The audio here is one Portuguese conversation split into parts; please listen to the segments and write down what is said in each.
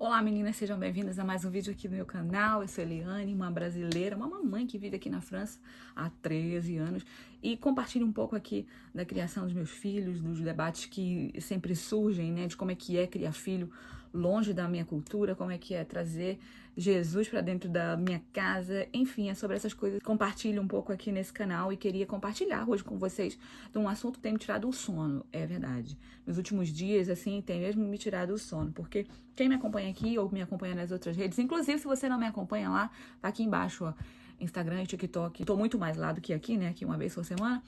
Olá meninas, sejam bem-vindas a mais um vídeo aqui no meu canal. Eu sou Eliane, uma brasileira, uma mamãe que vive aqui na França há 13 anos e compartilho um pouco aqui da criação dos meus filhos, dos debates que sempre surgem, né, de como é que é criar filho longe da minha cultura, como é que é trazer Jesus para dentro da minha casa, enfim, é sobre essas coisas. Compartilho um pouco aqui nesse canal e queria compartilhar hoje com vocês de um assunto que tem me tirado o sono, é verdade. Nos últimos dias, assim, tem mesmo me tirado o sono, porque quem me acompanha aqui ou me acompanha nas outras redes, inclusive se você não me acompanha lá, tá aqui embaixo, ó, Instagram e TikTok. Tô muito mais lá do que aqui, né, aqui uma vez por semana.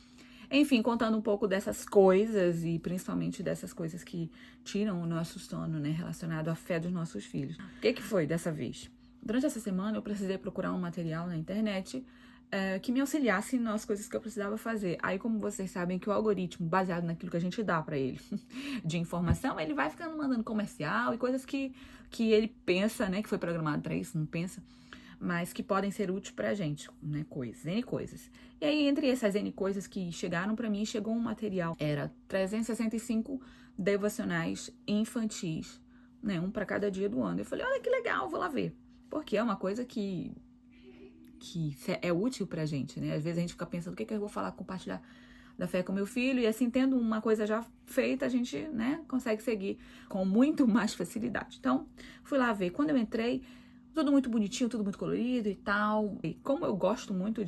Enfim, contando um pouco dessas coisas e principalmente dessas coisas que tiram o nosso sono, né, relacionado à fé dos nossos filhos. O que foi dessa vez? Durante essa semana eu precisei procurar um material na internet que me auxiliasse nas coisas que eu precisava fazer. Aí, como vocês sabem que o algoritmo, baseado naquilo que a gente dá pra ele de informação, ele vai ficando mandando comercial e coisas que ele pensa, né, que foi programado pra isso, não pensa, mas que podem ser úteis pra gente, né, N coisas. E aí, entre essas N coisas que chegaram pra mim, chegou um material. Era 365 devocionais infantis, né, um pra cada dia do ano. Eu falei, olha que legal, vou lá ver. Porque é uma coisa que é útil pra gente, né? Às vezes a gente fica pensando, o que eu vou falar, compartilhar da fé com meu filho, e assim, tendo uma coisa já feita, a gente, né, consegue seguir com muito mais facilidade. Então, fui lá ver. Quando eu entrei, tudo muito bonitinho, tudo muito colorido e tal. E como eu gosto muito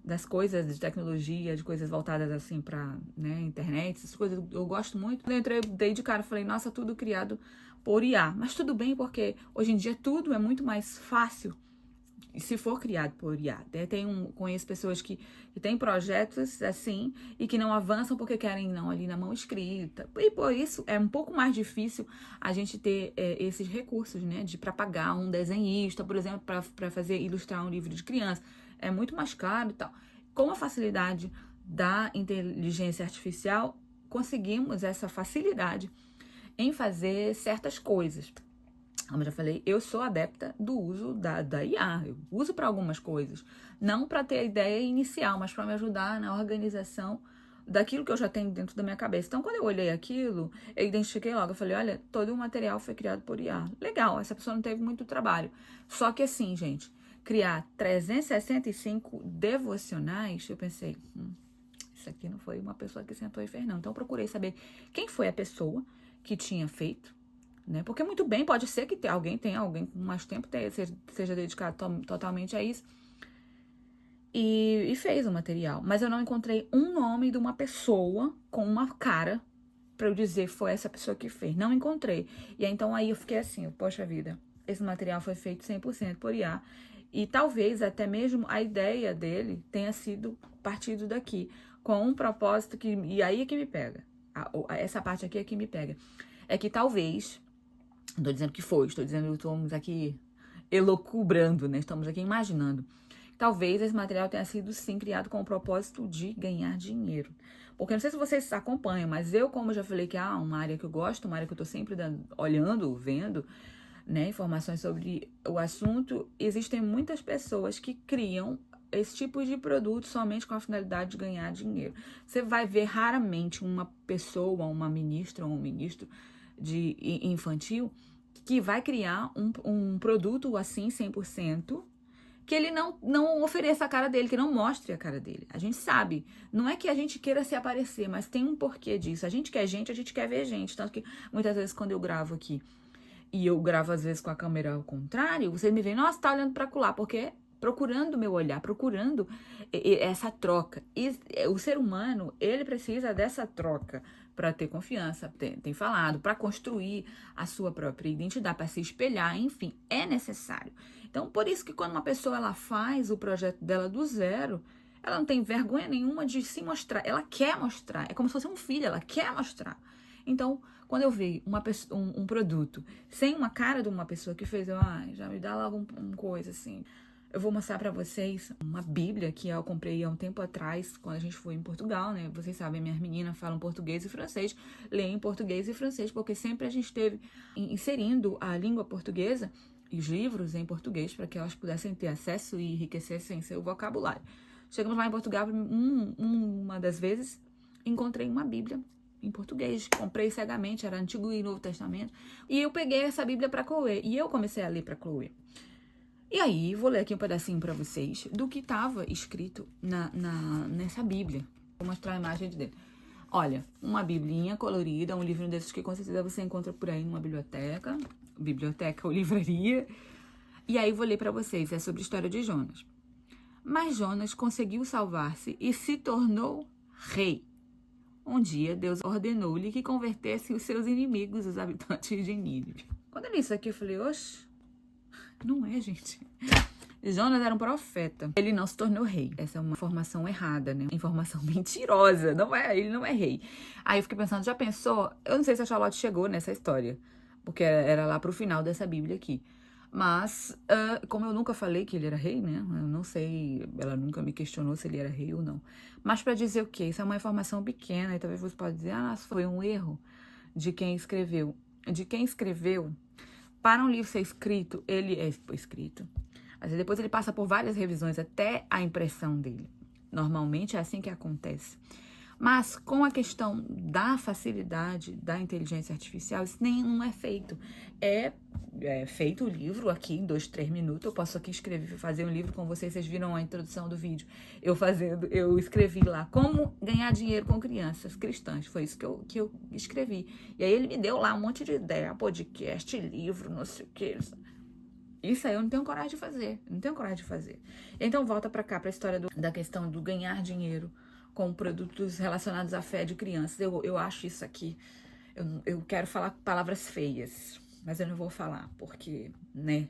das coisas de tecnologia, de coisas voltadas assim pra, né, internet, essas coisas, eu gosto muito. Quando eu entrei, dei de cara, falei, nossa, tudo criado por IA. Mas tudo bem, porque hoje em dia tudo é muito mais fácil se for criado por IA. Conheço pessoas que têm projetos assim e que não avançam porque querem não ali na mão escrita. E por isso é um pouco mais difícil a gente ter esses recursos, né? Para pagar um desenhista, por exemplo, para fazer ilustrar um livro de criança. É muito mais caro e tal. Com a facilidade da inteligência artificial, conseguimos essa facilidade em fazer certas coisas. Como eu já falei, eu sou adepta do uso da IA. Eu uso para algumas coisas. Não para ter a ideia inicial, mas para me ajudar na organização daquilo que eu já tenho dentro da minha cabeça. Então, quando eu olhei aquilo, eu identifiquei logo. Eu falei, olha, todo o material foi criado por IA. Legal, essa pessoa não teve muito trabalho. Só que assim, gente, criar 365 devocionais, eu pensei, isso aqui não foi uma pessoa que sentou e fez, não. Então, eu procurei saber quem foi a pessoa que tinha feito, né? Porque muito bem, pode ser que alguém com mais tempo seja dedicado totalmente a isso e fez o material. Mas eu não encontrei um nome de uma pessoa com uma cara pra eu dizer foi essa pessoa que fez. Não encontrei. E aí, então aí eu fiquei assim, poxa vida, esse material foi feito 100% por IA. E talvez até mesmo a ideia dele tenha sido partido daqui, com um propósito que... E aí é que me pega. Essa parte aqui é que me pega. É que talvez... Não estou dizendo que foi, estou dizendo que estamos aqui elocubrando, né? Estamos aqui imaginando. Talvez esse material tenha sido, sim, criado com o propósito de ganhar dinheiro. Porque não sei se vocês acompanham, mas eu, como eu já falei que é uma área que eu gosto, uma área que eu estou sempre olhando, vendo, né, informações sobre o assunto, existem muitas pessoas que criam esse tipo de produto somente com a finalidade de ganhar dinheiro. Você vai ver raramente uma pessoa, uma ministra ou um ministro de infantil que vai criar um produto assim 100%, que ele não ofereça a cara dele, que não mostre a cara dele. A gente sabe, não é que a gente queira se aparecer, mas tem um porquê disso. A gente quer ver gente. Tanto que muitas vezes quando eu gravo aqui, e eu gravo às vezes com a câmera ao contrário, você me vê, nossa, tá olhando pra lá, porque procurando meu olhar, procurando essa troca. E o ser humano, ele precisa dessa troca para ter confiança, tem falado, para construir a sua própria identidade, para se espelhar, enfim, é necessário. Então, por isso que quando uma pessoa ela faz o projeto dela do zero, ela não tem vergonha nenhuma de se mostrar, ela quer mostrar, é como se fosse um filho, ela quer mostrar. Então, quando eu vejo um produto sem uma cara de uma pessoa que fez, já me dá logo uma coisa assim. Eu vou mostrar pra vocês uma bíblia que eu comprei há um tempo atrás, quando a gente foi em Portugal, né? Vocês sabem, minhas meninas falam português e francês, leem português e francês, porque sempre a gente esteve inserindo a língua portuguesa e os livros em português para que elas pudessem ter acesso e enriquecessem seu vocabulário. Chegamos lá em Portugal, uma das vezes, encontrei uma bíblia em português. Comprei cegamente, era Antigo e Novo Testamento. E eu peguei essa Bíblia para Chloe. E eu comecei a ler para Chloe. E aí, vou ler aqui um pedacinho para vocês do que estava escrito nessa Bíblia. Vou mostrar a imagem dele. Olha, uma biblinha colorida, um livro desses que com certeza você encontra por aí numa biblioteca ou livraria. E aí vou ler para vocês, é sobre a história de Jonas. Mas Jonas conseguiu salvar-se e se tornou rei. Um dia, Deus ordenou-lhe que convertesse os seus inimigos, os habitantes de Nínive. Quando eu li isso aqui, eu falei, oxe, não é, gente. Jonas era um profeta. Ele não se tornou rei. Essa é uma informação errada, né? Informação mentirosa. Ele não é rei. Aí eu fiquei pensando, já pensou? Eu não sei se a Charlotte chegou nessa história, porque era lá pro final dessa Bíblia aqui. Mas, como eu nunca falei que ele era rei, né? Eu não sei, ela nunca me questionou se ele era rei ou não. Mas para dizer o quê? Isso é uma informação pequena, e talvez você possa dizer, foi um erro de quem escreveu. De quem escreveu, para um livro ser escrito, ele é escrito. Mas depois ele passa por várias revisões até a impressão dele. Normalmente é assim que acontece. Mas com a questão da facilidade da inteligência artificial, isso nem não é feito. É feito o livro aqui em 2, 3 minutos. Eu posso aqui fazer um livro com vocês. Vocês viram a introdução do vídeo. Eu escrevi lá como ganhar dinheiro com crianças cristãs. Foi isso que eu escrevi. E aí ele me deu lá um monte de ideia. Podcast, livro, não sei o que. Isso aí eu não tenho coragem de fazer. Não tenho coragem de fazer. Então volta pra cá, pra história da questão do ganhar dinheiro com produtos relacionados à fé de crianças. Eu acho isso aqui. Eu quero falar palavras feias, mas eu não vou falar, porque, né?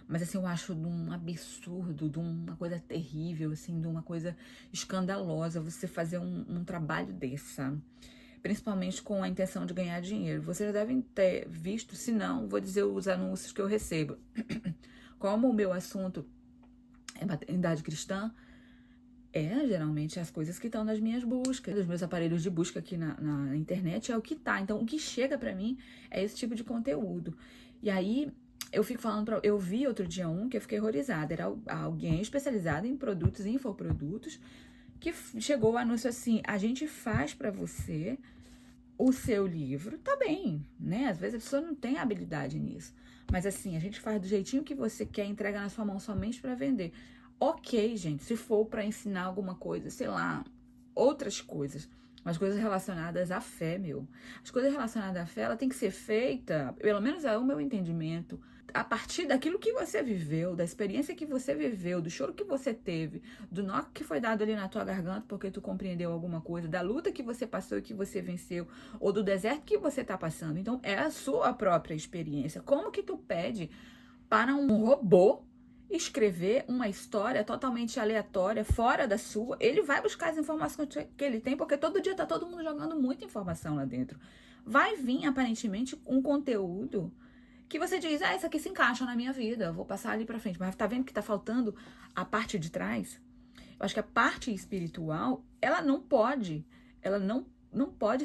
Mas assim, eu acho de um absurdo, de uma coisa terrível, assim, de uma coisa escandalosa você fazer um trabalho desse, sabe? Principalmente com a intenção de ganhar dinheiro. Vocês já devem ter visto, se não, vou dizer os anúncios que eu recebo. Como o meu assunto é maternidade cristã, geralmente as coisas que estão nas minhas buscas, dos meus aparelhos de busca aqui na internet, é o que tá. Então, o que chega pra mim é esse tipo de conteúdo. E aí, eu fico falando eu vi outro dia que eu fiquei horrorizada. Era alguém especializado em produtos, infoprodutos, que chegou o anúncio assim, a gente faz pra você o seu livro, tá bem, né? Às vezes a pessoa não tem habilidade nisso. Mas assim, a gente faz do jeitinho que você quer, entrega na sua mão somente pra vender. Ok, gente, se for pra ensinar alguma coisa, sei lá, outras coisas, as coisas relacionadas à fé, as coisas relacionadas à fé, ela tem que ser feita, pelo menos é o meu entendimento, a partir daquilo que você viveu, da experiência que você viveu, do choro que você teve, do nó que foi dado ali na tua garganta porque tu compreendeu alguma coisa, da luta que você passou e que você venceu, ou do deserto que você tá passando. Então, é a sua própria experiência. Como que tu pede para um robô escrever uma história totalmente aleatória, fora da sua? Ele vai buscar as informações que ele tem, porque todo dia tá todo mundo jogando muita informação lá dentro. Vai vir, aparentemente, um conteúdo que você diz, isso aqui se encaixa na minha vida, eu vou passar ali pra frente. Mas tá vendo que tá faltando a parte de trás? Eu acho que a parte espiritual, ela não pode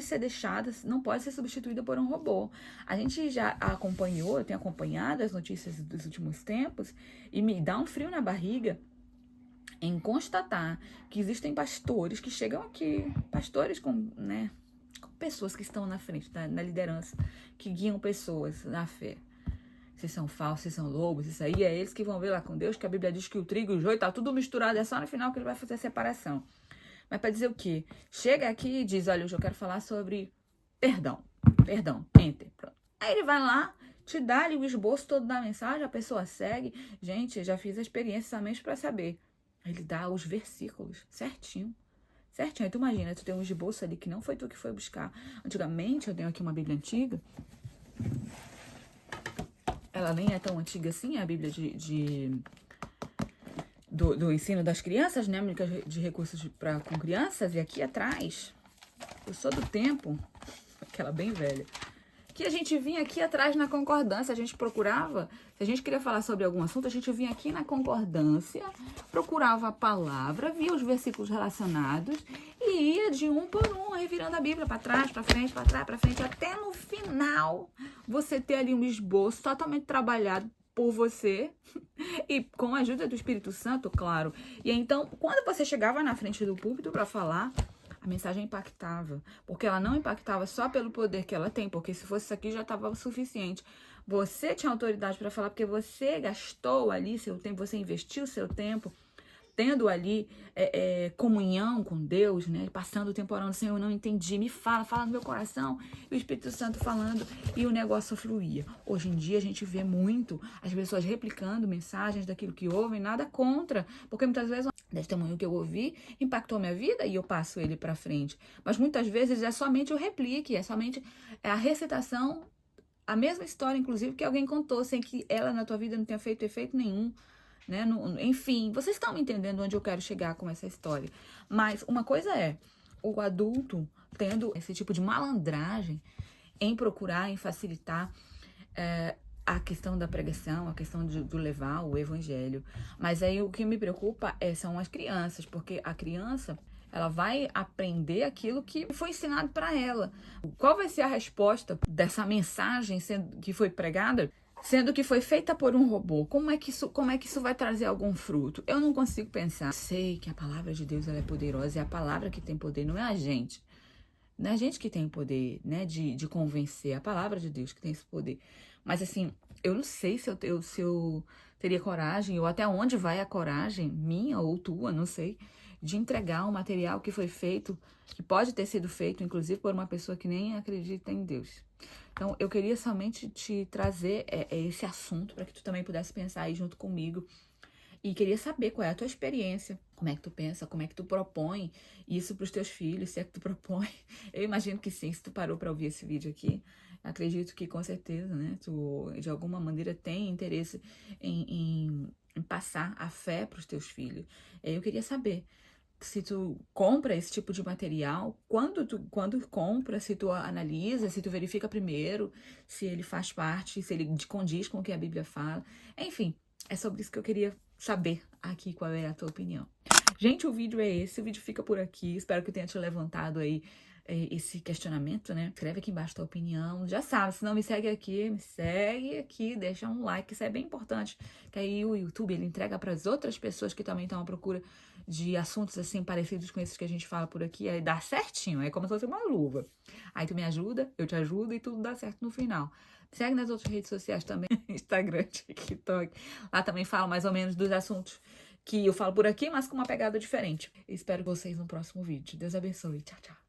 ser deixada, não pode ser substituída por um robô. A gente já acompanhou, eu tenho acompanhado as notícias dos últimos tempos e me dá um frio na barriga em constatar que existem pastores que chegam aqui, pastores com pessoas que estão na frente, na liderança, que guiam pessoas na fé. Se são falsos, se são lobos, isso aí é eles que vão ver lá com Deus, que a Bíblia diz que o trigo e o joio tá tudo misturado, é só no final que ele vai fazer a separação. Mas para dizer o quê? Chega aqui e diz, olha, hoje eu quero falar sobre perdão, enter, pronto. Aí ele vai lá, te dá ali o esboço todo da mensagem, a pessoa segue. Gente, eu já fiz a experiência somente para saber. Ele dá os versículos certinho. Aí tu imagina, tu tem um esboço ali que não foi tu que foi buscar. Antigamente, eu tenho aqui uma Bíblia antiga. Ela nem é tão antiga assim, é a Bíblia do ensino das crianças, né? De recursos com crianças. E aqui atrás, eu sou do tempo, aquela bem velha, que a gente vinha aqui atrás na concordância, a gente procurava, se a gente queria falar sobre algum assunto, a gente vinha aqui na concordância, procurava a palavra, via os versículos relacionados e ia de um por um, revirando a Bíblia para trás, para frente, para trás, para frente, até no final você ter ali um esboço totalmente trabalhado por você e com a ajuda do Espírito Santo, claro. E então, quando você chegava na frente do púlpito para falar, A mensagem impactava, porque ela não impactava só pelo poder que ela tem, porque se fosse isso aqui já estava o suficiente. Você tinha autoridade para falar, porque você gastou ali seu tempo, você investiu seu tempo, tendo ali comunhão com Deus, né? Passando o tempo orando, Senhor, eu não entendi, me fala no meu coração, e o Espírito Santo falando, e o negócio fluía. Hoje em dia a gente vê muito as pessoas replicando mensagens daquilo que ouvem, nada contra, porque muitas vezes o testemunho que eu ouvi impactou minha vida e eu passo ele para frente. Mas muitas vezes é somente o replique, é somente a recitação, a mesma história, inclusive, que alguém contou, sem que ela na tua vida não tenha feito efeito nenhum. Né? Enfim, vocês estão me entendendo onde eu quero chegar com essa história. Mas uma coisa é o adulto tendo esse tipo de malandragem em procurar, em facilitar a questão da pregação, a questão do levar o evangelho. Mas aí o que me preocupa são as crianças, porque a criança ela vai aprender aquilo que foi ensinado para ela. Qual vai ser a resposta dessa mensagem que foi pregada? Sendo que foi feita por um robô, como é que isso vai trazer algum fruto? Eu não consigo pensar. Sei que a palavra de Deus ela é poderosa, é a palavra que tem poder, não é a gente. Não é a gente que tem o poder, né, de convencer, é a palavra de Deus que tem esse poder. Mas assim, eu não sei se eu teria coragem, ou até onde vai a coragem, minha ou tua, não sei, de entregar um material que foi feito, que pode ter sido feito, inclusive, por uma pessoa que nem acredita em Deus. Então, eu queria somente te trazer esse assunto para que tu também pudesse pensar aí junto comigo. E queria saber qual é a tua experiência, como é que tu pensa, como é que tu propõe isso para os teus filhos, se é que tu propõe. Eu imagino que sim, se tu parou para ouvir esse vídeo aqui, acredito que com certeza, né, tu de alguma maneira tem interesse em passar a fé para os teus filhos. Eu queria saber se tu compra esse tipo de material, quando compra, se tu analisa, se tu verifica primeiro, se ele faz parte, se ele condiz com o que a Bíblia fala. Enfim, é sobre isso que eu queria saber aqui qual é a tua opinião. Gente, o vídeo é esse, o vídeo fica por aqui. Espero que eu tenha te levantado aí esse questionamento, né? Escreve aqui embaixo a tua opinião. Já sabe, se não me segue aqui, deixa um like, isso é bem importante. Que aí o YouTube, ele entrega para as outras pessoas que também estão à procura de assuntos assim parecidos com esses que a gente fala por aqui, aí dá certinho, é como se fosse uma luva. Aí tu me ajuda, eu te ajudo e tudo dá certo no final. Segue nas outras redes sociais também, Instagram, TikTok. Lá também falo mais ou menos dos assuntos que eu falo por aqui, mas com uma pegada diferente. Espero vocês no próximo vídeo. Deus abençoe. Tchau, tchau.